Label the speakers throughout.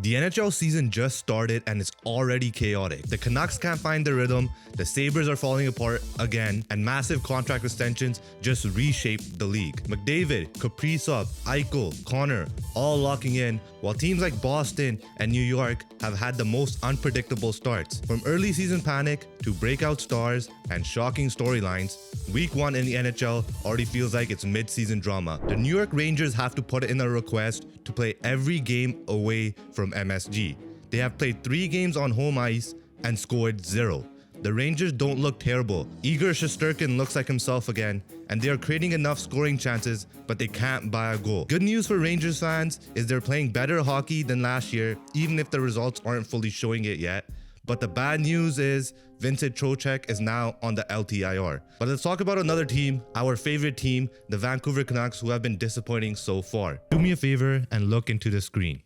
Speaker 1: The NHL season just started and it's already chaotic. The Canucks can't find their rhythm, the Sabres are falling apart again, and massive contract extensions just reshaped the league. McDavid, Kaprizov, Eichel, Connor, all locking in, while teams like Boston and New York have had the most unpredictable starts. From early season panic to breakout stars and shocking storylines, week 1 in the NHL already feels like it's mid-season drama. The New York Rangers have to put in a request to play every game away from MSG. They have played 3 games on home ice and scored 0. The Rangers don't look terrible. Igor Shesterkin looks like himself again, and they are creating enough scoring chances, but they can't buy a goal. Good news for Rangers fans is they're playing better hockey than last year, even if the results aren't fully showing it yet. But the bad news is Vincent Trocheck is now on the LTIR. But let's talk about another team, our favorite team, the Vancouver Canucks, who have been disappointing so far. Do me a favor and look into the screen.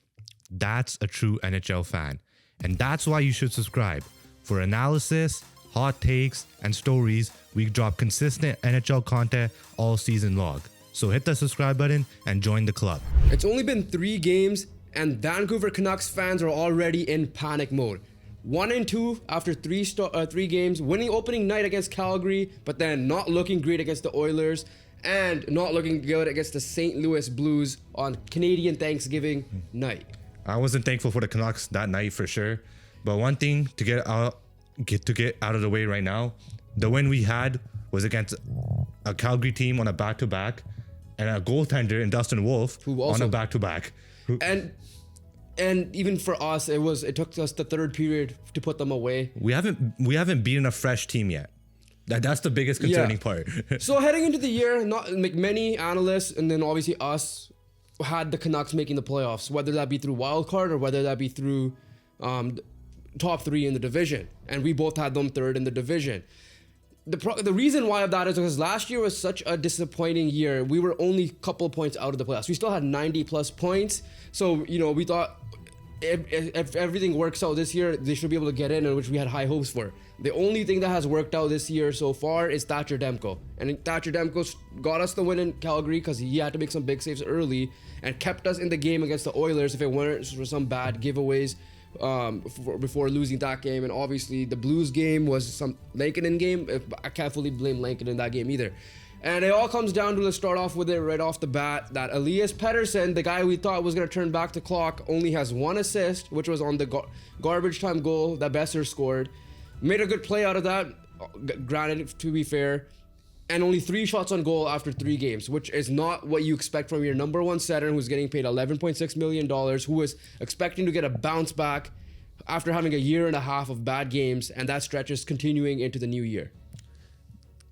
Speaker 1: That's a true NHL fan. And that's why you should subscribe. For analysis, hot takes, and stories, we drop consistent NHL content all season long. So hit the subscribe button and join the club.
Speaker 2: It's only been 3 games and Vancouver Canucks fans are already in panic mode. 1-2 after 3 games, winning opening night against Calgary, but then not looking great against the Oilers and not looking good against the St. Louis Blues on Canadian Thanksgiving night.
Speaker 1: I wasn't thankful for the Canucks that night for sure, but one thing to get out of the way right now, the win we had was against a Calgary team on a back-to-back and a goaltender in Dustin Wolf on a back-to-back.
Speaker 2: And even for us, it took us the 3rd period to put them away.
Speaker 1: We haven't beaten a fresh team yet. That's the biggest concerning part.
Speaker 2: So heading into the year, not like many analysts and then obviously us had the Canucks making the playoffs, whether that be through wild card or whether that be through top 3 in the division, and we both had them 3rd in the division. The reason why of that is because last year was such a disappointing year. We were only a couple points out of the playoffs. We still had 90 plus points, so we thought if everything works out this year, they should be able to get in, which we had high hopes for. The only thing that has worked out this year so far is Thatcher Demko. And Thatcher Demko got us the win in Calgary because he had to make some big saves early and kept us in the game against the Oilers if it weren't for some bad giveaways before losing that game. And obviously the Blues game was some Lankinen game. I can't fully blame Lankinen in that game either. And it all comes down to, let's start off with it right off the bat, that Elias Pettersson, the guy we thought was going to turn back the clock, only has 1 assist, which was on the garbage time goal that Besser scored. Made a good play out of that, granted, to be fair, and only 3 shots on goal after 3 games, which is not what you expect from your number 1 center who's getting paid $11.6 million, who is expecting to get a bounce back after having a year and a half of bad games, and that stretch is continuing into the new year.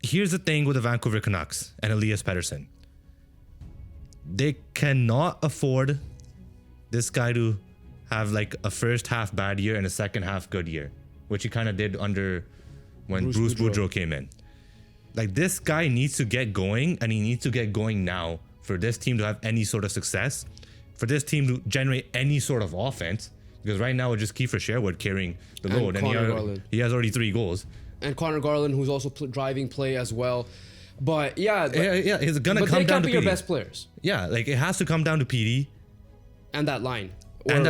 Speaker 1: Here's the thing with the Vancouver Canucks and Elias Pettersson. They cannot afford this guy to have like a first half bad year and a second half good year, which he kind of did under when Bruce Boudreau came in. Like, this guy needs to get going, and he needs to get going now for this team to have any sort of success, for this team to generate any sort of offense, because right now it's just Kiefer Sherwood carrying the load, and he has already 3 goals. And
Speaker 2: Connor Garland, who's also driving play as well. But yeah,
Speaker 1: it's gonna come down to PD. But they can't be
Speaker 2: your best players.
Speaker 1: Yeah, like it has to come down to PD
Speaker 2: and that line.
Speaker 1: And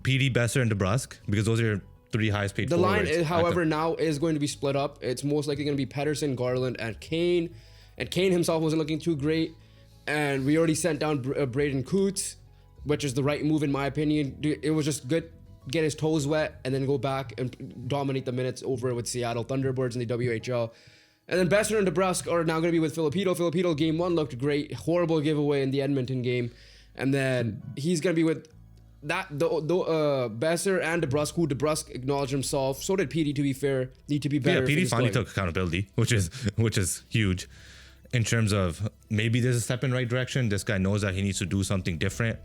Speaker 1: PD, Besser, and DeBrusk, because those are your 3 highest paid forwards.
Speaker 2: The line, however, now is going to be split up. It's most likely going to be Pettersson, Garland, and Kane. And Kane himself wasn't looking too great. And we already sent down Braden Coots, which is the right move in my opinion. It was just good. Get his toes wet and then go back and dominate the minutes over with Seattle Thunderbirds in the WHL. And then Besser and DeBrusk are now going to be with Filipino. Filipino game 1 looked great. Horrible giveaway in the Edmonton game. And then he's going to be with Besser and DeBrusk, who DeBrusk acknowledged himself. So did PD, to be fair. Need to be better.
Speaker 1: Yeah, PD finally took accountability, which is huge in terms of maybe there's a step in the right direction. This guy knows that he needs to do something different.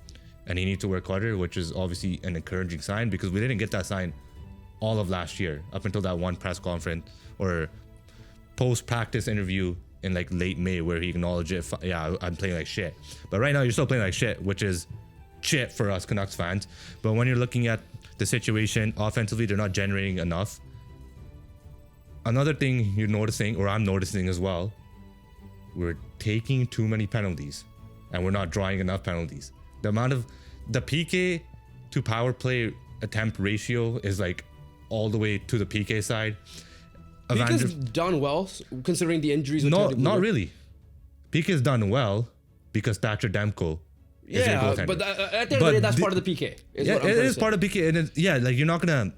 Speaker 1: And he needs to work harder, which is obviously an encouraging sign, because we didn't get that sign all of last year up until that one press conference or post-practice interview in like late May where he acknowledged it. Yeah, I'm playing like shit. But right now you're still playing like shit, which is shit for us Canucks fans. But when you're looking at the situation offensively, they're not generating enough. Another thing you're noticing, or I'm noticing as well, we're taking too many penalties and we're not drawing enough penalties. The amount of the PK to power play attempt ratio is like all the way to the PK side.
Speaker 2: PK's done well considering the injuries.
Speaker 1: No, not really. PK's done well because Thatcher Demko is your goaltender.
Speaker 2: But at the end of the day, that's part of the PK.
Speaker 1: It is part of PK, and like you're not gonna.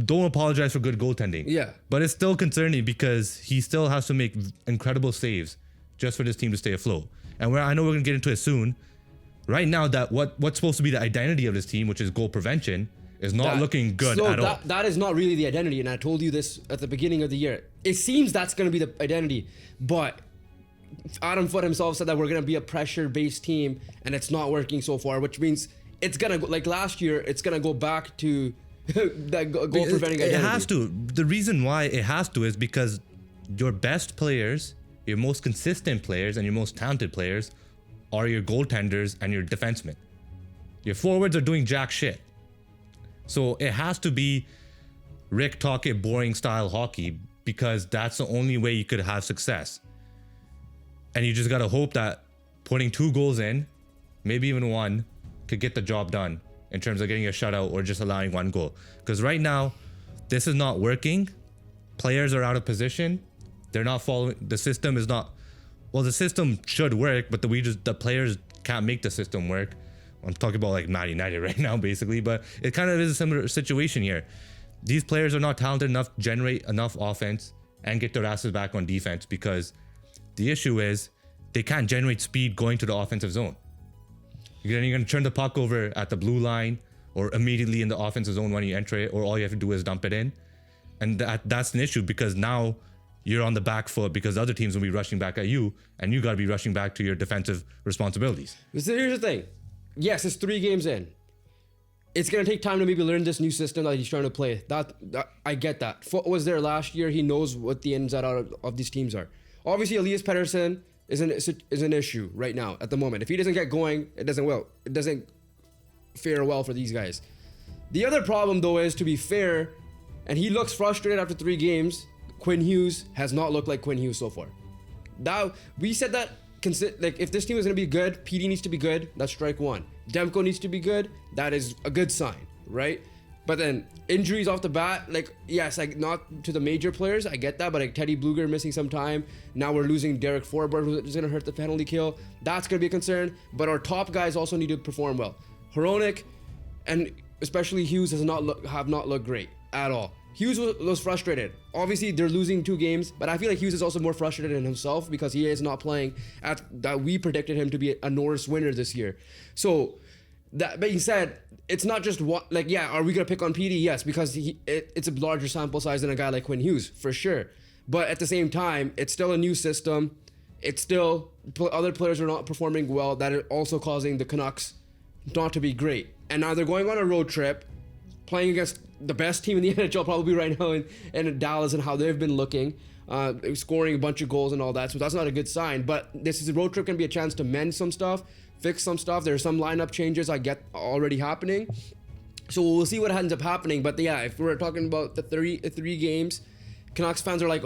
Speaker 1: Don't apologize for good goaltending.
Speaker 2: Yeah,
Speaker 1: but it's still concerning because he still has to make incredible saves just for this team to stay afloat. And I know we're gonna get into it soon. Right now, that what's supposed to be the identity of this team, which is goal prevention, is not looking good at all.
Speaker 2: That is not really the identity, and I told you this at the beginning of the year. It seems that's going to be the identity, but Adam Foote himself said that we're going to be a pressure-based team, and it's not working so far, which means it's going to go, like last year, it's going to go back to that goal-preventing identity.
Speaker 1: It has to. The reason why it has to is because your best players, your most consistent players, and your most talented players are your goaltenders and your defensemen. Your forwards are doing jack shit. So it has to be Rick Tocchet boring style hockey because that's the only way you could have success. And you just got to hope that putting 2 goals in, maybe even 1, could get the job done in terms of getting a shutout or just allowing 1 goal. Because right now, this is not working. Players are out of position. They're not following. The system is not. Well, the system should work, but the players can't make the system work. I'm talking about like Man United right now, basically, but it kind of is a similar situation here. These players are not talented enough to generate enough offense and get their asses back on defense because the issue is they can't generate speed going to the offensive zone. You're going to turn the puck over at the blue line or immediately in the offensive zone when you enter it, or all you have to do is dump it in. And that's an issue because now you're on the back foot because other teams will be rushing back at you and you got to be rushing back to your defensive responsibilities.
Speaker 2: So here's the thing. Yes, it's 3 games in. It's going to take time to maybe learn this new system that he's trying to play. That I get that. Foote was there last year. He knows what the ins and outs of these teams are. Obviously, Elias Pettersson is an issue right now at the moment. If he doesn't get going, it doesn't fare well for these guys. The other problem, though, is to be fair, and he looks frustrated after 3 games, Quinn Hughes has not looked like Quinn Hughes so far. Now, we said that like if this team is going to be good, PD needs to be good. That's strike 1. Demko needs to be good. That is a good sign, right? But then injuries off the bat, like yes, like not to the major players. I get that, but like Teddy Bluger missing some time. Now we're losing Derek Forbort, who's going to hurt the penalty kill. That's going to be a concern. But our top guys also need to perform well. Hronek and especially Hughes have not looked great at all. Hughes was frustrated. Obviously, they're losing 2 games, but I feel like Hughes is also more frustrated in himself because he is not playing at that we predicted him to be a Norris winner this year. So, that being said, it's not just what, like, yeah, are we going to pick on PD? Yes, because it's a larger sample size than a guy like Quinn Hughes, for sure. But at the same time, it's still a new system. It's still, other players are not performing well. That is also causing the Canucks not to be great. And now they're going on a road trip, playing against the best team in the NHL probably right now in Dallas and how they've been looking, scoring a bunch of goals and all that. So that's not a good sign. But this is a road trip, can be a chance to mend some stuff, fix some stuff. There's some lineup changes I get already happening. So we'll see what ends up happening. But yeah, if we're talking about the 3 games, Canucks fans are like,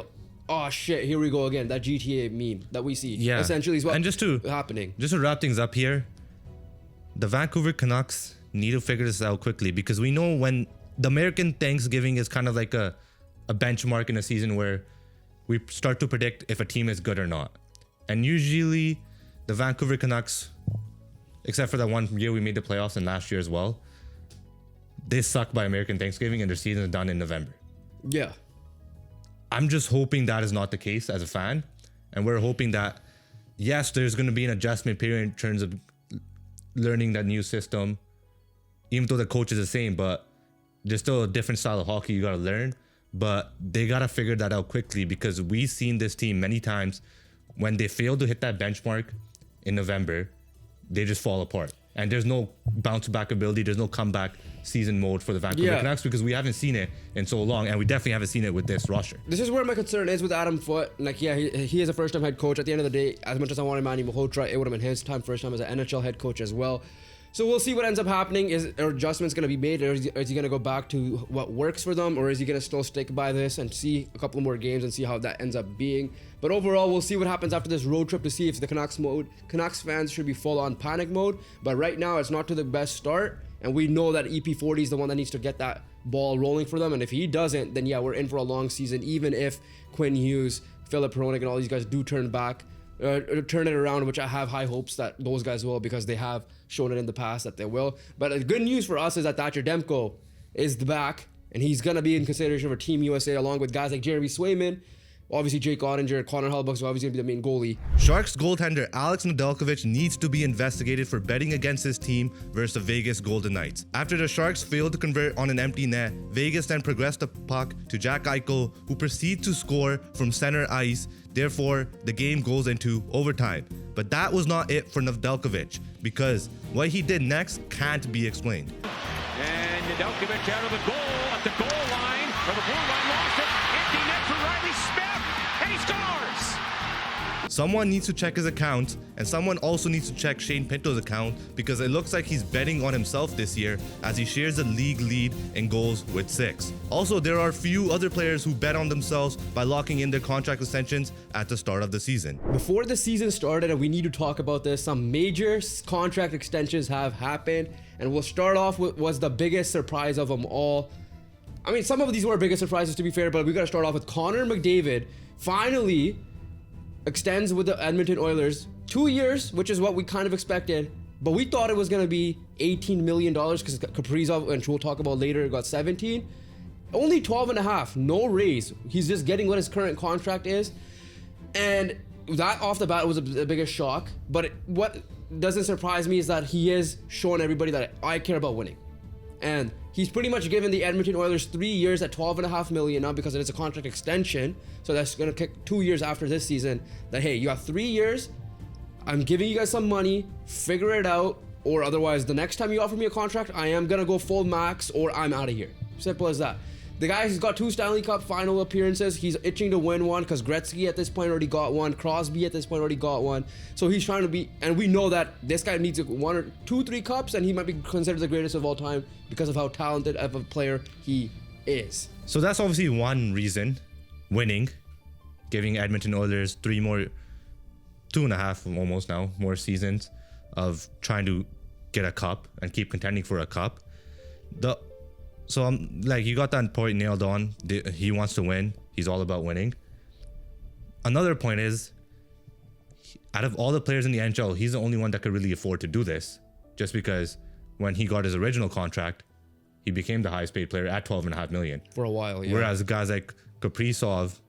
Speaker 2: oh shit, here we go again. That GTA meme that we see.
Speaker 1: Yeah.
Speaker 2: Essentially is what
Speaker 1: happening. Just to wrap things up here, the Vancouver Canucks need to figure this out quickly because we know when the American Thanksgiving is kind of like a benchmark in a season where we start to predict if a team is good or not. And usually the Vancouver Canucks, except for that one year we made the playoffs and last year as well, they suck by American Thanksgiving and their season is done in November.
Speaker 2: Yeah.
Speaker 1: I'm just hoping that is not the case as a fan. And we're hoping that, yes, there's going to be an adjustment period in terms of learning that new system, even though the coach is the same, but there's still a different style of hockey you got to learn. But they got to figure that out quickly because we've seen this team many times when they fail to hit that benchmark in November, they just fall apart. And there's no bounce back ability. There's no comeback season mode for the Vancouver Canucks because we haven't seen it in so long. And we definitely haven't seen it with this roster.
Speaker 2: This is where my concern is with Adam Foote. Like, yeah, he is a first-time head coach. At the end of the day, as much as I wanted Manny Malhotra, it would have been his first time as an NHL head coach as well. So we'll see what ends up happening. Are adjustments going to be made, or is he going to go back to what works for them, or is he going to still stick by this and see a couple more games and see how that ends up being? But overall, we'll see what happens after this road trip to see if the Canucks fans should be full on panic mode. But right now, it's not to the best start, And we know that EP40 is the one that needs to get that ball rolling for them. And if he doesn't, then yeah, we're in for a long season. Even if Quinn Hughes, Philip Hronek, and all these guys do turn it around, which I have high hopes that those guys will, because they have shown it in the past that they will. But the good news for us is that Thatcher Demko is back, and he's going to be in consideration for Team USA along with guys like Jeremy Swayman, obviously Jake Ottinger, Connor Hellebuyck, so obviously going to be the main goalie.
Speaker 1: Sharks goaltender Alex Nedeljkovic needs to be investigated for betting against his team versus the Vegas Golden Knights. After the Sharks failed to convert on an empty net, Vegas then progressed the puck to Jack Eichel, who proceeds to score from center ice. Therefore, the game goes into overtime. But that was not it for Nedeljkovic, because what he did next can't be explained.
Speaker 3: And Nedeljkovic out of the goal, at the goal line, or the blue line, lost it. Empty net for Riley Smith, and he scores!
Speaker 1: Someone needs to check his account, and someone also needs to check Shane Pinto's account, because it looks like he's betting on himself this year as he shares the league lead in goals with 6. Also, there are few other players who bet on themselves by locking in their contract extensions at the start of the season.
Speaker 2: Before the season started, and we need to talk about this, some major contract extensions have happened, and we'll start off with was the biggest surprise of them all. I mean, some of these were biggest surprises to be fair, but we got to start off with Connor McDavid finally extends with the Edmonton Oilers 2 years, which is what we kind of expected, but we thought it was going to be $18 million because Kaprizov, which we'll talk about later, got 17. Only 12 and a half, no raise. He's just getting what his current contract is. And that off the bat was the biggest shock. But what doesn't surprise me is that he is showing everybody that I care about winning. And he's pretty much given the Edmonton Oilers 3 years at $12.5 million now, because it is a contract extension. So that's going to kick 2 years after this season. That, hey, you have 3 years. I'm giving you guys some money. Figure it out. Or otherwise, the next time you offer me a contract, I am going to go full max or I'm out of here. Simple as that. The guy has got 2 Stanley Cup final appearances. He's itching to win one because Gretzky at this point already got one. Crosby at this point already got one. So he's trying to be, and we know that this guy needs 1 or 2, 3 cups, and he might be considered the greatest of all time because of how talented of a player he is.
Speaker 1: So that's obviously one reason, winning, giving Edmonton Oilers 3 more, 2.5 almost now, more seasons of trying to get a cup and keep contending for a cup. So I'm like, you got that point nailed on. He wants to win. He's all about winning. Another point is, out of all the players in the NHL, he's the only one that could really afford to do this, just because when he got his original contract, he became the highest paid player at $12.5 million.
Speaker 2: For a while, yeah.
Speaker 1: Whereas guys like Kaprizov,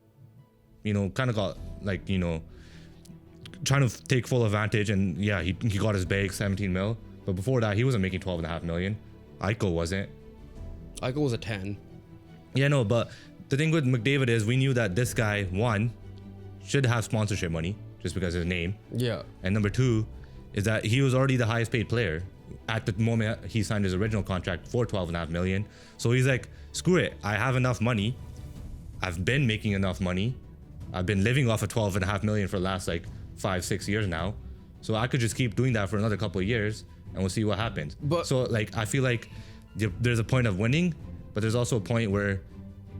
Speaker 1: kind of got trying to take full advantage, and yeah, he got his bag, 17 mil. But before that, he wasn't making $12.5 million. Eichel wasn't.
Speaker 2: Eichel was a 10.
Speaker 1: Yeah, no, but the thing with McDavid is we knew that this guy, one, should have sponsorship money just because of his name.
Speaker 2: Yeah.
Speaker 1: And number 2 is that he was already the highest paid player at the moment he signed his original contract for $12.5 million. So he's like, screw it. I have enough money. I've been making enough money. I've been living off of $12.5 million for the last 5-6 years now. So I could just keep doing that for another couple of years and we'll see what happens.
Speaker 2: But
Speaker 1: so I feel like there's a point of winning, but there's also a point where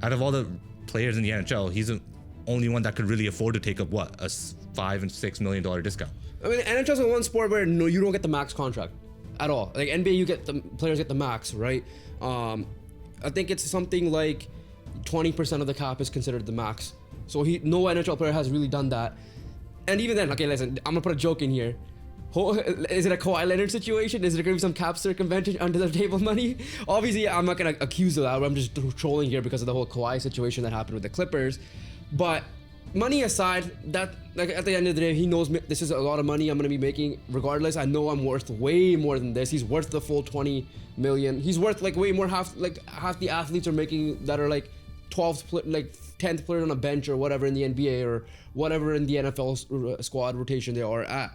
Speaker 1: out of all the players in the NHL, he's the only one that could really afford to take up a $5 and $6 million discount.
Speaker 2: I mean, NHL's the one sport where you don't get the max contract at all. Like NBA, players get the max, right? I think it's something like 20% of the cap is considered the max. So no NHL player has really done that. And even then, okay, listen, I'm gonna put a joke in here. Is it a Kawhi Leonard situation? Is there going to be some cap circumvention under the table money? Obviously, I'm not going to accuse of that. I'm just trolling here because of the whole Kawhi situation that happened with the Clippers. But money aside, that at the end of the day, he knows this is a lot of money I'm going to be making. Regardless, I know I'm worth way more than this. He's worth the full 20 million. He's worth way more. Half the athletes are making that are 12th, 10th player on a bench or whatever in the NBA or whatever in the NFL squad rotation they are at.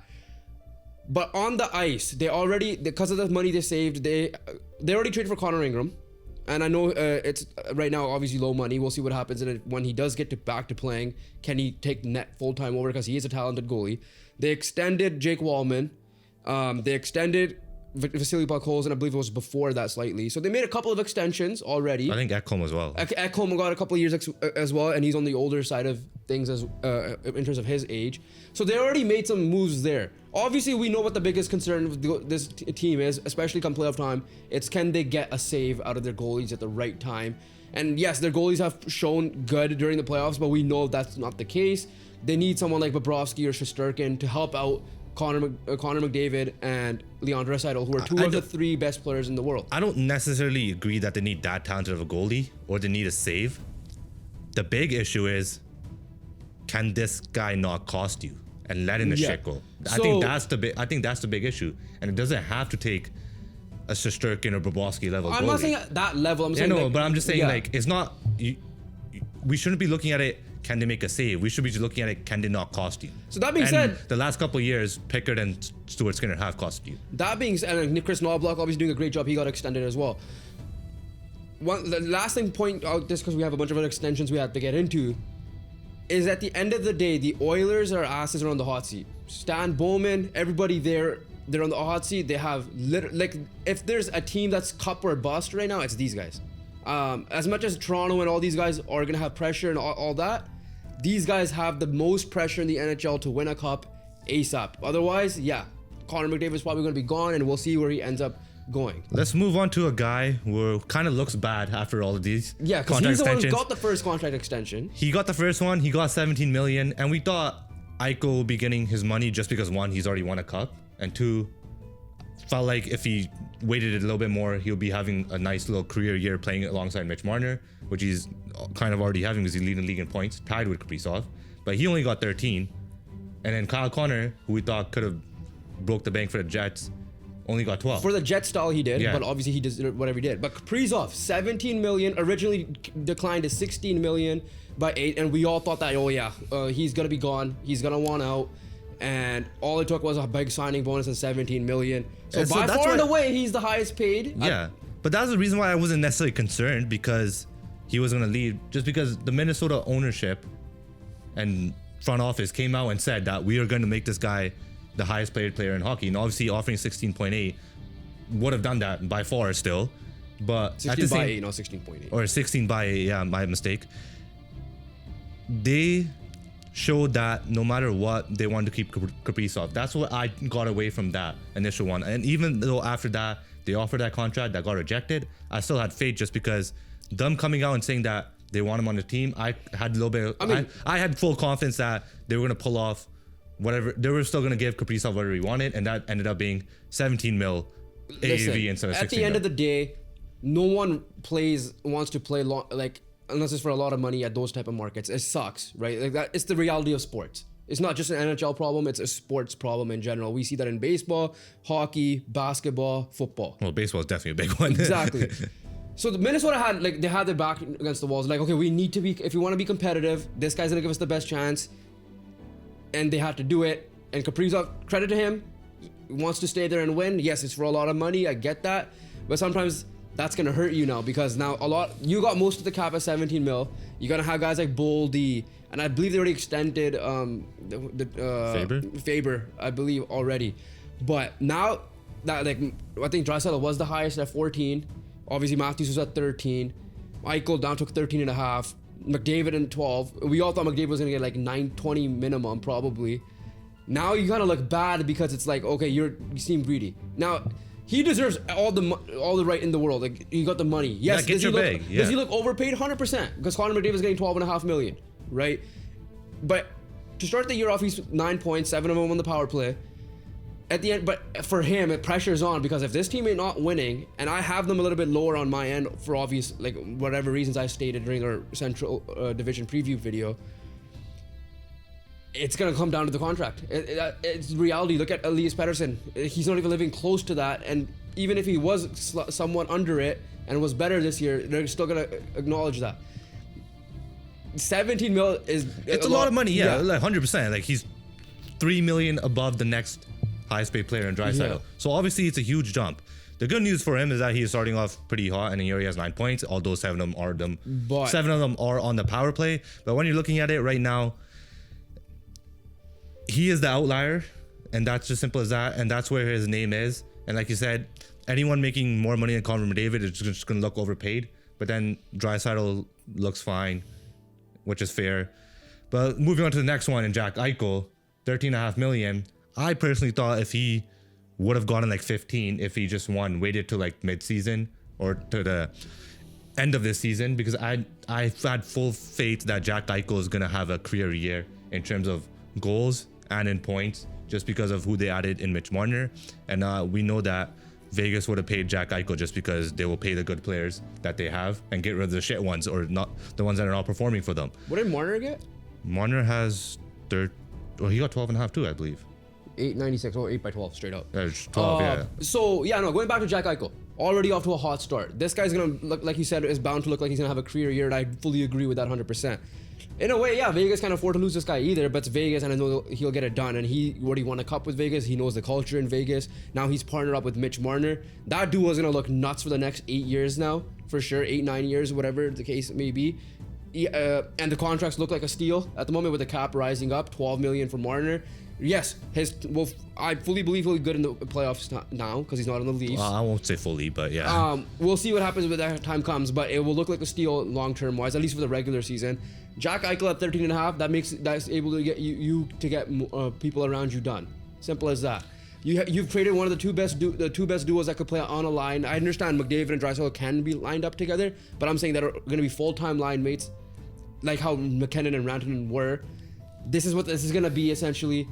Speaker 2: But on the ice, they already, because of the money they saved, they already traded for Connor Ingram. And I know it's right now obviously low money. We'll see what happens when he does get back to playing. Can he take net full-time over, because he is a talented goalie. They extended Jake Wallman. They extended Vasily Podkolzin, I believe it was before that slightly. So they made a couple of extensions already.
Speaker 1: I think Ekholm as well.
Speaker 2: Ekholm got a couple of years as well, and he's on the older side of things as in terms of his age. So they already made some moves there. Obviously, we know what the biggest concern with this team is, especially come playoff time. It's can they get a save out of their goalies at the right time? And yes, their goalies have shown good during the playoffs, but we know that's not the case. They need someone like Bobrovsky or Shesterkin to help out Connor McDavid and Leon Draisaitl, who are two of the three best players in the world.
Speaker 1: I don't necessarily agree that they need that talented of a goalie or they need a save. The big issue is, can this guy not cost you and let in the shit go? I think that's the big issue, and it doesn't have to take a Shesterkin or Bobrovsky level.
Speaker 2: I'm
Speaker 1: goalie.
Speaker 2: not saying at that level. I'm saying
Speaker 1: but I'm just saying like it's not. We shouldn't be looking at it. Can they make a save? We should be just looking at it. Can they not cost you?
Speaker 2: So that being said,
Speaker 1: the last couple of years, Pickard and Stuart Skinner have cost you.
Speaker 2: That being said, and Chris Knobloch obviously doing a great job. He got extended as well. The last thing point out, just because we have a bunch of other extensions we have to get into, is at the end of the day, the Oilers are asses are on the hot seat. Stan Bowman, everybody there, they're on the hot seat. They have like if there's a team that's cup or bust right now, it's these guys. As much as Toronto and all these guys are gonna have pressure and all that, these guys have the most pressure in the NHL to win a cup ASAP. Otherwise, yeah, Connor McDavid is probably gonna be gone, and we'll see where he ends up going.
Speaker 1: Let's move on to a guy who kind of looks bad after all of these.
Speaker 2: Yeah, because he's the one who got the first contract extension.
Speaker 1: He got the first one. He got 17 million, and we thought Eichel would be getting his money just because one, he's already won a cup, and two, felt like if he waited a little bit more, he'll be having a nice little career year playing alongside Mitch Marner, which he's kind of already having because he's leading the league in points, tied with Kaprizov, but he only got 13. And then Kyle Connor, who we thought could have broke the bank for the Jets, only got 12.
Speaker 2: For the Jet style, he did, but obviously he did whatever he did. But Kaprizov, 17 million, originally declined to 16 million by 8, and we all thought that, he's gonna be gone, he's gonna want out, and all it took was a big signing bonus and 17 million. So by far and away, he's the highest paid.
Speaker 1: Yeah, but that's the reason why I wasn't necessarily concerned, because he was gonna leave, just because the Minnesota ownership and front office came out and said that we are going to make this guy the highest paid player in hockey, and obviously offering 16.8 would have done that by far still, but
Speaker 2: 16 by 8, not 16.8,
Speaker 1: or 16 by 8. Yeah, my mistake. They showed that no matter what, they wanted to keep Kaprizov. That's what I got away from that initial one. And even though after that they offered that contract that got rejected, I still had faith, just because them coming out and saying that they want him on the team, I had a little bit. I had full confidence that they were going to pull off whatever. They were still going to give Kaprizov whatever he wanted, and that ended up being 17 mil AAV instead of 16
Speaker 2: at the end of the day, no one wants to play unless it's for a lot of money at those type of markets. It sucks, right? Like that. It's the reality of sports. It's not just an NHL problem, it's a sports problem in general. We see that in baseball, hockey, basketball, football.
Speaker 1: Well, baseball is definitely a big one.
Speaker 2: Exactly. So the Minnesota they had their back against the walls. Like, okay, we need to be, if we want to be competitive, this guy's gonna give us the best chance. And they had to do it. And Kaprizov, credit to him, wants to stay there and win. Yes, it's for a lot of money, I get that. But sometimes that's gonna hurt you now, because now you got most of the cap at 17 mil. You're gonna have guys like Boldy, and I believe they already extended Faber, I believe already. But now that I think Draisaitl was the highest at 14. Obviously Matthews was at 13. Eichel down took 13 and a half. McDavid in 12. We all thought McDavid was gonna get like 920 minimum probably. Now you kind of look bad, because it's like, okay, you seem greedy. Now he deserves all the right in the world. Like, he got the money. Yes, does he look overpaid? 100%, because Connor McDavid is getting 12.5 million, right? But to start the year off, he's 9 points, 7 of them on the power play. At the end, but for him, it pressure's on, because if this team ain't not winning, and I have them a little bit lower on my end for obvious, whatever reasons I stated during our Central Division preview video, it's gonna come down to the contract. It's reality. Look at Elias Pettersson. He's not even living close to that, and even if he was somewhat under it and was better this year, they're still gonna acknowledge that. 17 mil is
Speaker 1: a lot of money. Yeah, like 100%. Like, he's 3 million above the next highest paid player in Draisaitl. Yeah. So obviously it's a huge jump. The good news for him is that he is starting off pretty hot, and he already has 9 points, although 7 of them are on the power play. But when you're looking at it right now, he is the outlier, and that's just simple as that, and that's where his name is. And like you said, anyone making more money than Connor McDavid is just going to look overpaid. But then Draisaitl looks fine, which is fair. But moving on to the next one, in Jack Eichel, $13.5 million. I personally thought if he would have gotten like 15 if he just waited till like mid-season or to the end of this season, because I had full faith that Jack Eichel is gonna have a career year in terms of goals and in points, just because of who they added in Mitch Marner. And we know that Vegas would have paid Jack Eichel just because they will pay the good players that they have and get rid of the shit ones, or not the ones that are not performing for them.
Speaker 2: What did Marner get?
Speaker 1: Marner has he got 12.5 too, I believe.
Speaker 2: 896 or 8 by 12 straight up.
Speaker 1: 12, yeah.
Speaker 2: So going back to Jack Eichel, already off to a hot start. This guy's gonna look, like you said, is bound to look like he's gonna have a career year, and I fully agree with that 100%. In a way, yeah, Vegas can't afford to lose this guy either, but it's Vegas, and I know he'll get it done. And he already won a cup with Vegas. He knows the culture in Vegas. Now he's partnered up with Mitch Marner. That duo is gonna look nuts for the next 8 years now, for sure. 8-9 years, whatever the case may be. And the contracts look like a steal at the moment, with the cap rising up, $12 million for Marner. Yes, I fully believe he'll be good in the playoffs now because he's not in the Leafs.
Speaker 1: I won't say fully, but yeah.
Speaker 2: We'll see what happens when that time comes, but it will look like a steal long-term wise, at least for the regular season. Jack Eichel at 13.5, that's able to get you to get people around you done. Simple as that. You've traded one of the two best duos that could play on a line. I understand McDavid and Draisaitl can be lined up together, but I'm saying that are going to be full-time line mates, like how McKinnon and Rantanen were. This is what this is going to be essentially.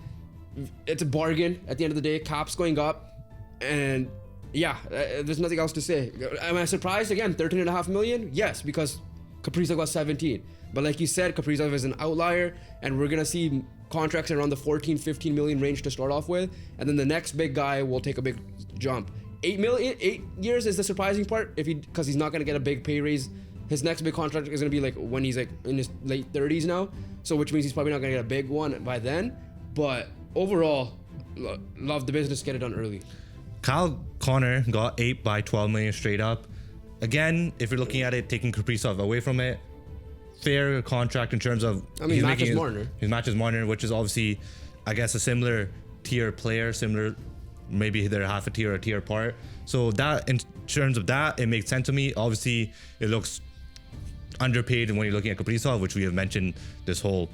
Speaker 2: It's a bargain at the end of the day. Cap's going up, and yeah, there's nothing else to say. Am I surprised? Again, $13.5 million? Yes, because Kaprizov got 17. But like you said, Kaprizov is an outlier, and we're gonna see contracts around the 14-15 million range to start off with, and then the next big guy will take a big jump. 8 years is the surprising part, because he's not gonna get a big pay raise. His next big contract is gonna be like when he's like in his late 30s now, so which means he's probably not gonna get a big one by then. But overall, love the business, get it done early.
Speaker 1: Kyle Connor got 8 by 12 million straight up. Again, if you're looking at it, taking Kaprizov away from it, fair contract in terms of
Speaker 2: he matches Marner.
Speaker 1: He matches Marner, which is obviously, I guess, a similar tier player, maybe they're half a tier or a tier apart. So that, in terms of that, it makes sense to me. Obviously, it looks underpaid when you're looking at Kaprizov, which we have mentioned this whole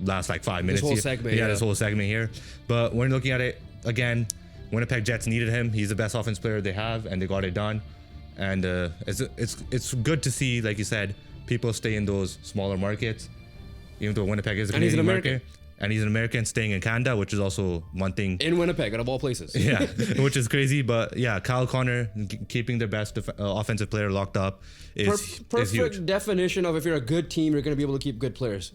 Speaker 1: last like 5 minutes.
Speaker 2: This whole segment.
Speaker 1: Yeah, this whole segment here. But when you're looking at it, again, Winnipeg Jets needed him. He's the best offense player they have, and they got it done. And it's good to see, like you said, people stay in those smaller markets, even though Winnipeg is a Canadian market. And he's an American staying in Canada, which is also one thing.
Speaker 2: In Winnipeg, out of all places.
Speaker 1: Yeah, which is crazy. But yeah, Kyle Connor keeping their best offensive player locked up is
Speaker 2: perfect
Speaker 1: huge.
Speaker 2: Definition of if you're a good team, you're going to be able to keep good players.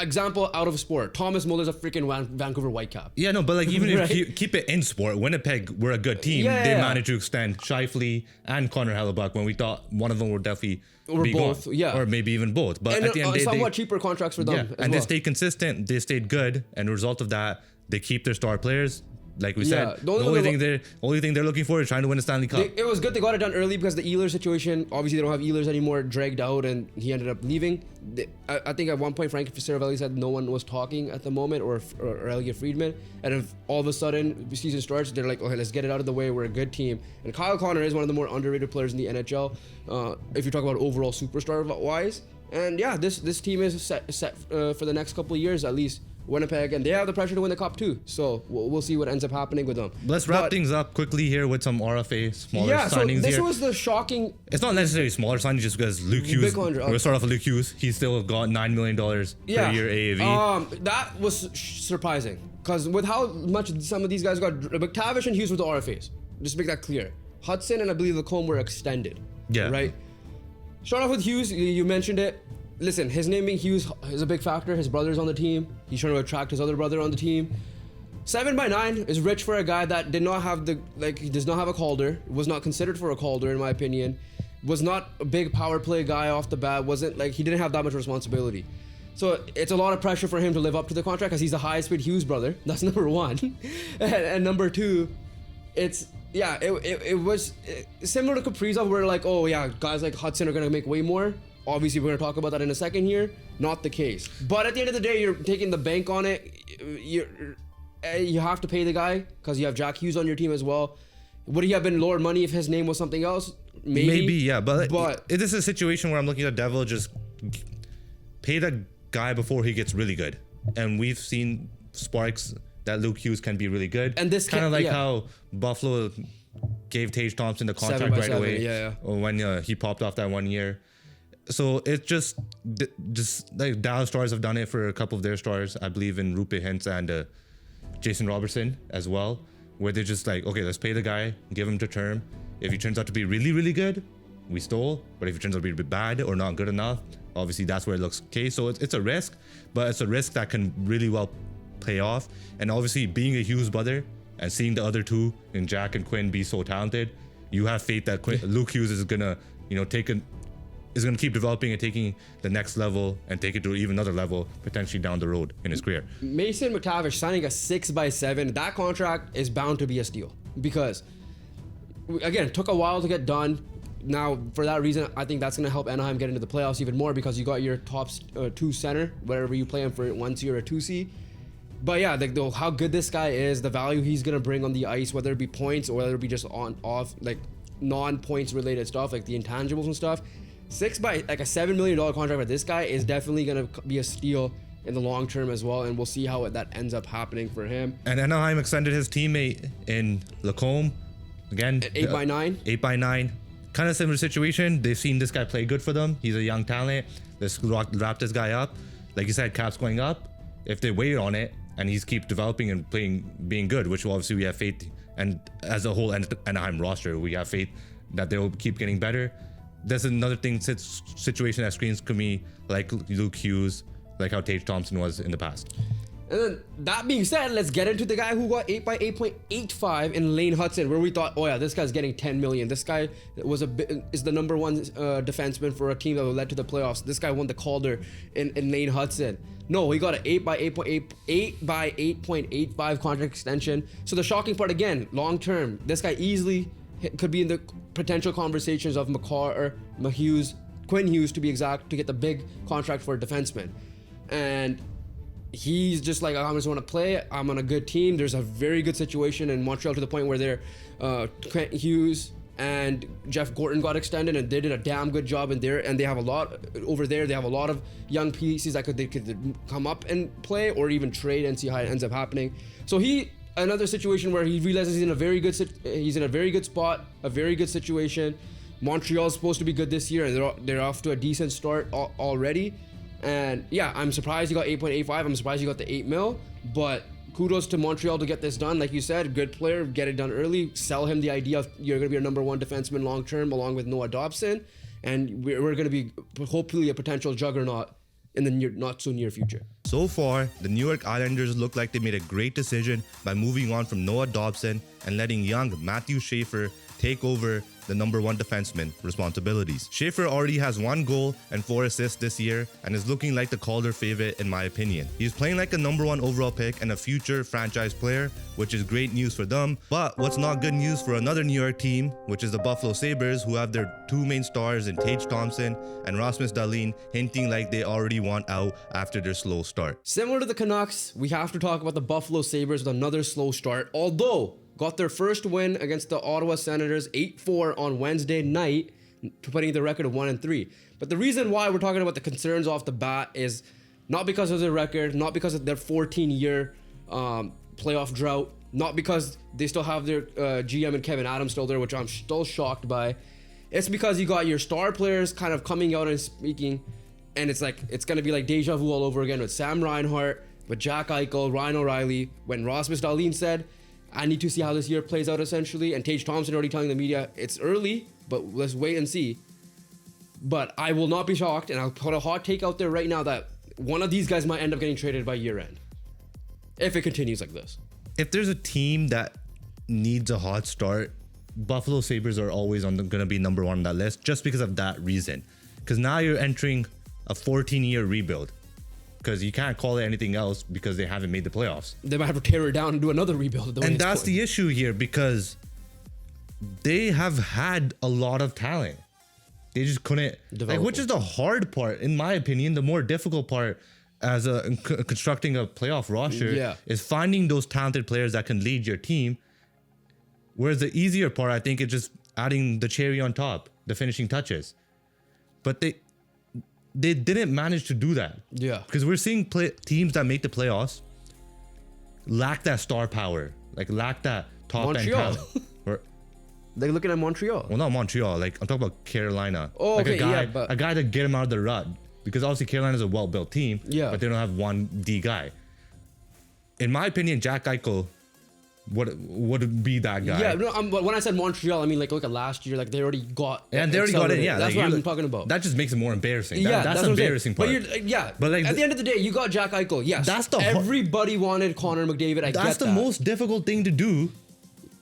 Speaker 2: Example out of sport, Thomas Muller's a freaking Vancouver Whitecap.
Speaker 1: Yeah, no, but like even
Speaker 2: right?
Speaker 1: if you keep it in sport, Winnipeg were a good team. They managed to extend Scheifele and Connor Hellebuck when we thought one of them would definitely be
Speaker 2: both,
Speaker 1: gone,
Speaker 2: yeah,
Speaker 1: or maybe even both. But
Speaker 2: and
Speaker 1: at the end,
Speaker 2: somewhat cheaper contracts for them.
Speaker 1: Yeah, and they stayed consistent. They stayed good, and the result of that, they keep their star players. Like we said, the only thing they're looking for is trying to win a Stanley Cup.
Speaker 2: It was good they got it done early because the Ehlers situation, obviously they don't have Ehlers anymore, dragged out, and he ended up leaving. I think at one point Frank Saravelli said no one was talking at the moment, or Elliot Friedman, and if all of a sudden the season starts, they're like, okay, let's get it out of the way. We're a good team, and Kyle Connor is one of the more underrated players in the NHL. If you talk about overall superstar wise, and yeah, this team is set for the next couple of years at least. Winnipeg, and they have the pressure to win the cup too. So we'll see what ends up happening with them.
Speaker 1: Let's wrap things up quickly here with some RFA smaller signings.
Speaker 2: So this
Speaker 1: here.
Speaker 2: was the shocking.
Speaker 1: It's not necessarily smaller signings just because Luke Hughes. We're gonna start off with Luke Hughes. He's still got $9 million per year AAV.
Speaker 2: That was surprising because with how much some of these guys got, McTavish and Hughes were the RFAs. Just to make that clear. Hudson and I believe Lacombe were extended.
Speaker 1: Yeah.
Speaker 2: Right. Start off with Hughes. You mentioned it. Listen, his name being Hughes is a big factor. His brother's on the team. He's trying to attract his other brother on the team. 7x9 is rich for a guy that did not have he does not have a Calder. Was not considered for a Calder in my opinion. Was not a big power play guy off the bat. Wasn't like he didn't have that much responsibility. So it's a lot of pressure for him to live up to the contract because he's the highest paid Hughes brother. That's number one. and number two, it was similar to Kaprizov where like, oh yeah, guys like Hudson are gonna make way more. Obviously, we're going to talk about that in a second here. Not the case. But at the end of the day, you're taking the bank on it. You have to pay the guy because you have Jack Hughes on your team as well. Would he have been lower money if his name was something else? Maybe,
Speaker 1: yeah. But this is a situation where I'm looking at the Devil just pay the guy before he gets really good. And we've seen sparks that Luke Hughes can be really good.
Speaker 2: And this
Speaker 1: kind of like
Speaker 2: yeah.
Speaker 1: how Buffalo gave Tage Thompson the contract
Speaker 2: 7 by
Speaker 1: right
Speaker 2: 7,
Speaker 1: away when he popped off that 1 year. So it's just like Dallas Stars have done it for a couple of their stars. I believe in Rupe Hintz and Jason Robertson as well, where they're just like, okay, let's pay the guy, give him the term. If he turns out to be really, really good, we stole. But if he turns out to be bad or not good enough, obviously that's where it looks okay. So it's a risk, but it's a risk that can really well pay off. And obviously being a Hughes brother and seeing the other two in Jack and Quinn be so talented, you have faith that Luke Hughes is gonna, is going to keep developing and taking the next level and take it to even another level potentially down the road in his career.
Speaker 2: Mason McTavish signing a 6x7, that contract is bound to be a steal because, again, it took a while to get done. Now, for that reason, I think that's going to help Anaheim get into the playoffs even more because you got your top 2 center, wherever you play him for 1C or a 2C. But yeah, how good this guy is, the value he's going to bring on the ice, whether it be points or whether it be just off, like non-points related stuff, like the intangibles and stuff. A $7 million contract for this guy is definitely going to be a steal in the long term as well, and we'll see how that ends up happening for him.
Speaker 1: And Anaheim extended his teammate in Lacombe again.
Speaker 2: 8x9.
Speaker 1: 8x9. Kind of similar situation. They've seen this guy play good for them. He's a young talent. Let's wrap this guy up. Like you said, cap's going up. If they wait on it and he's keep developing and being good, which obviously we have faith, and as a whole Anaheim roster, we have faith that they'll keep getting better. There's another situation that screams to me like Luke Hughes, like how Tage Thompson was in the past.
Speaker 2: And then that being said, let's get into the guy who got 8x8.85 in Lane Hudson, where we thought, oh yeah, this guy's getting 10 million. This guy is the number 1 defenseman for a team that led to the playoffs. This guy won the Calder in Lane Hudson. No, he got an 8x8.85 contract extension. So the shocking part again, long term, this guy easily could be in the potential conversations of Quinn Hughes to be exact, to get the big contract for a defenseman. And he's just like, I just want to play. I'm on a good team. There's a very good situation in Montreal to the point where they're Quinn Hughes and Jeff Gorton got extended, and they did a damn good job in there. And they have a lot over there. They have a lot of young pieces that they could come up and play or even trade and see how it ends up happening. So another situation where he realizes he's in a very good spot, a very good situation. Montreal's supposed to be good this year, and they're off to a decent start already. And yeah, I'm surprised he got 8.85. I'm surprised he got the 8 mil, but kudos to Montreal to get this done. Like you said, good player, get it done early. Sell him the idea of you're going to be a number 1 defenseman long term, along with Noah Dobson, and we're going to be hopefully a potential juggernaut in the not so near future.
Speaker 1: So far, the New York Islanders look like they made a great decision by moving on from Noah Dobson and letting young Matthew Schaefer take over the number 1 defenseman responsibilities. Schaefer already has 1 goal and 4 assists this year and is looking like the Calder favorite in my opinion. He's playing like a number 1 overall pick and a future franchise player, which is great news for them. But what's not good news for another New York team, which is the Buffalo Sabres, who have their 2 main stars in Tage Thompson and Rasmus Dahlin hinting like they already want out after their slow start.
Speaker 2: Similar to the Canucks, we have to talk about the Buffalo Sabres with another slow start, although got their first win against the Ottawa Senators 8-4 on Wednesday night, putting the record of 1-3. But the reason why we're talking about the concerns off the bat is not because of their record, not because of their 14-year playoff drought, not because they still have their GM and Kevin Adams still there, which I'm still shocked by. It's because you got your star players kind of coming out and speaking, and it's going to be like deja vu all over again with Sam Reinhart, with Jack Eichel, Ryan O'Reilly, when Rasmus Dahlin said, I need to see how this year plays out essentially, and Tage Thompson already telling the media, it's early, but let's wait and see. But I will not be shocked, and I'll put a hot take out there right now that one of these guys might end up getting traded by year end, if it continues like this.
Speaker 1: If there's a team that needs a hot start, Buffalo Sabres are always going to be number 1 on that list just because of that reason. Because now you're entering a 14-year rebuild. Because you can't call it anything else because they haven't made the playoffs.
Speaker 2: They might have to tear it down and do another rebuild.
Speaker 1: And that's the issue here, because they have had a lot of talent. They just couldn't, which is the hard part, in my opinion. The more difficult part as constructing a playoff roster is finding those talented players that can lead your team. Whereas the easier part, I think, is just adding the cherry on top, the finishing touches. But they didn't manage to do that.
Speaker 2: Yeah.
Speaker 1: Because we're seeing teams that make the playoffs lack that star power, like lack that top end talent.
Speaker 2: They're looking at Montreal.
Speaker 1: Well, not Montreal. Like I'm talking about Carolina.
Speaker 2: Oh,
Speaker 1: like
Speaker 2: okay,
Speaker 1: a guy to get him out of the rut. Because obviously Carolina's a well-built team.
Speaker 2: Yeah.
Speaker 1: But they don't have one D guy. In my opinion, Jack Eichel would be that guy.
Speaker 2: Yeah, no, but when I said Montreal, I mean like look at last year, like they already got.
Speaker 1: And they already got in. Yeah,
Speaker 2: that's
Speaker 1: like,
Speaker 2: what I'm talking about.
Speaker 1: That just makes it more embarrassing.
Speaker 2: Yeah,
Speaker 1: that's the embarrassing part.
Speaker 2: But like at the end of the day, you got Jack Eichel. Yes, everybody wanted Connor McDavid. I get that.
Speaker 1: That's the most difficult thing to do.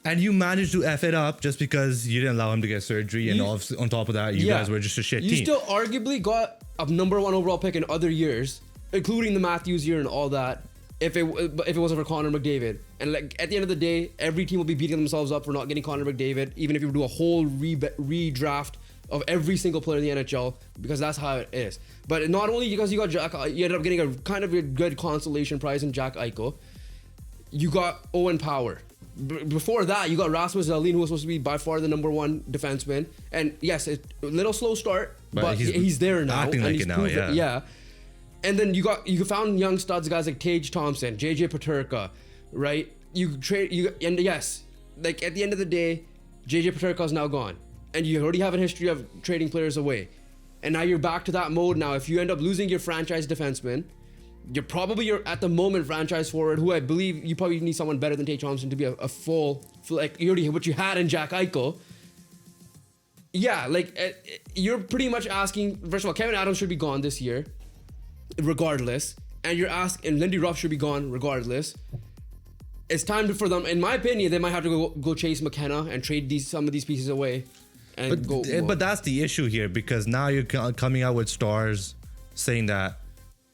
Speaker 1: And you managed to F it up just because you didn't allow him to get surgery. And on top of that, you guys were just a shit team.
Speaker 2: You still arguably got a number 1 overall pick in other years, including the Matthews year and all that, if it wasn't for Connor McDavid. And like at the end of the day, every team will be beating themselves up for not getting Connor McDavid, even if you do a whole redraft of every single player in the NHL, because that's how it is. But not only because you got Jack, you ended up getting a kind of a good consolation prize in Jack Eichel. You got Owen Power. Before that, you got Rasmus Dahlin, who was supposed to be by far the number 1 defenseman. And yes, a little slow start, but he's there now.
Speaker 1: Acting like it now,
Speaker 2: yeah. And then you found young studs, guys like Tage Thompson, JJ Peterka, right? And yes, like at the end of the day, JJ Peterka is now gone, and you already have a history of trading players away, and now you're back to that mode. Now, if you end up losing your franchise defenseman, you're at the moment franchise forward, who I believe you probably need someone better than Tage Thompson to be a full, like you already what you had in Jack Eichel. Yeah, like you're pretty much asking. First of all, Kevin Adams should be gone this year, regardless, and and Lindy Ruff should be gone regardless. It's time for them, in my opinion, they might have to go chase McKenna and trade some of these pieces away.
Speaker 1: But that's the issue here, because now you're coming out with stars saying that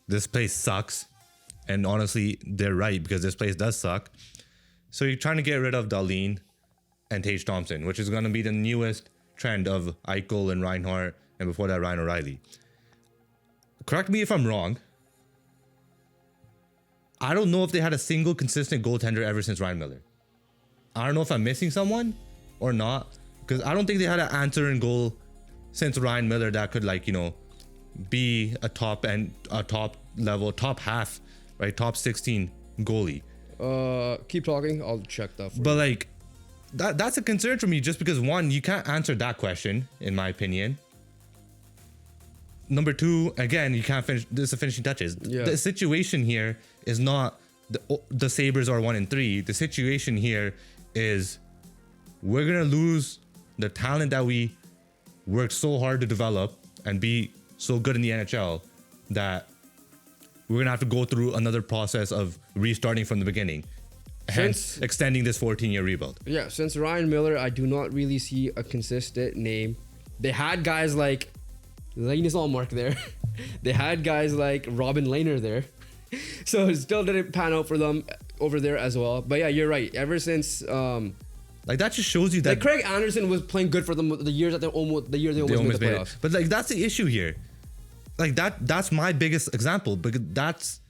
Speaker 1: this place sucks, and honestly, they're right, because this place does suck. So you're trying to get rid of Dahlin and Tage Thompson, which is going to be the newest trend of Eichel and Reinhart, and before that, Ryan O'Reilly. Correct me if I'm wrong. I don't know if they had a single consistent goaltender ever since Ryan Miller. I don't know if I'm missing someone or not, because I don't think they had an answer in goal since Ryan Miller that could, like, be a top level, top half, right? Top 16 goalie.
Speaker 2: Keep talking. I'll check that.
Speaker 1: But like, that's a concern for me, just because one, you can't answer that question, in my opinion. Number two, again, you can't finish. This is finishing touches.
Speaker 2: Yeah.
Speaker 1: The situation here is not the Sabres are 1-3. The situation here is we're gonna lose the talent that we worked so hard to develop and be so good in the NHL, that we're gonna have to go through another process of restarting from the beginning, hence extending this 14-year rebuild.
Speaker 2: Yeah, since Ryan Miller, I do not really see a consistent name. They had guys like Linus Allmark there. They had guys like Robin Lehner there. So it still didn't pan out for them over there as well. But yeah, you're right. Ever since
Speaker 1: like, that just shows you that,
Speaker 2: like, Craig Anderson was playing good for them the year they almost made the playoffs.
Speaker 1: But like, that's the issue here. Like, that's my biggest example, because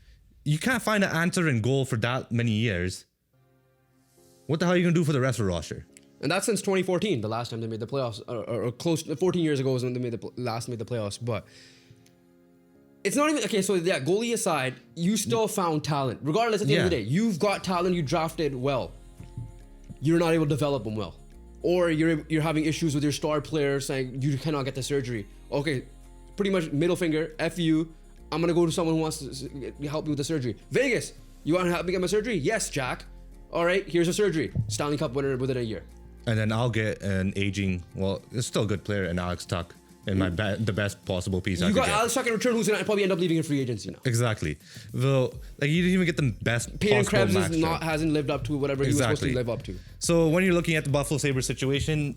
Speaker 1: you can't find an answer in goal for that many years. What the hell are you gonna do for the rest of the roster?
Speaker 2: And that's since 2014, the last time they made the playoffs, or close. 14 years ago was when they made the playoffs. But it's not even okay. So yeah, goalie aside, you still found talent. Regardless, at the end of the day, you've got talent. You drafted well. You're not able to develop them well, or you're having issues with your star player saying you cannot get the surgery. Okay, pretty much middle finger. F you. I'm gonna go to someone who wants to help me with the surgery. Vegas, you want to help me get my surgery? Yes, Jack. All right, here's a surgery. Stanley Cup winner within a year.
Speaker 1: And then I'll get an aging, well, it's still a good player, and Alex Tuck in the best possible piece.
Speaker 2: You got Alex Tuck in return, who's gonna probably end up leaving in free agency now.
Speaker 1: Exactly. Though, like, you didn't even get the best
Speaker 2: Peyton
Speaker 1: possible
Speaker 2: Krebs
Speaker 1: match.
Speaker 2: Hasn't lived up to whatever he was supposed to live up to.
Speaker 1: So when you're looking at the Buffalo Sabres situation,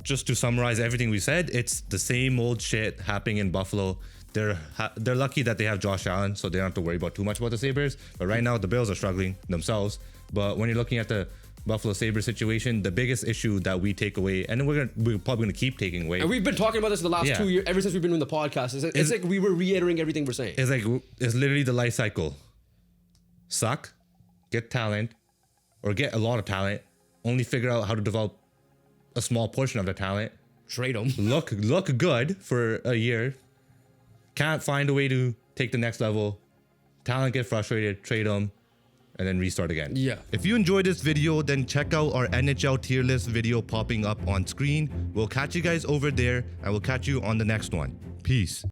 Speaker 1: just to summarize everything we said, it's the same old shit happening in Buffalo. They're lucky that they have Josh Allen, so they don't have to worry about too much about the Sabres. But right now, the Bills are struggling themselves. But when you're looking at the Buffalo Sabres situation, the biggest issue that we take away, and we're probably going to keep taking away.
Speaker 2: And we've been talking about this the last 2 years, ever since we've been doing the podcast. It's like we were reiterating everything we're saying.
Speaker 1: It's literally the life cycle. Suck, get talent, or get a lot of talent, only figure out how to develop a small portion of the talent.
Speaker 2: Trade them.
Speaker 1: Look good for a year. can't find a way to take the next level. Talent get frustrated, trade them, and then restart again.
Speaker 2: Yeah.
Speaker 1: If you enjoyed this video, then check out our NHL tier list video popping up on screen. We'll catch you guys over there, and we'll catch you on the next one. Peace.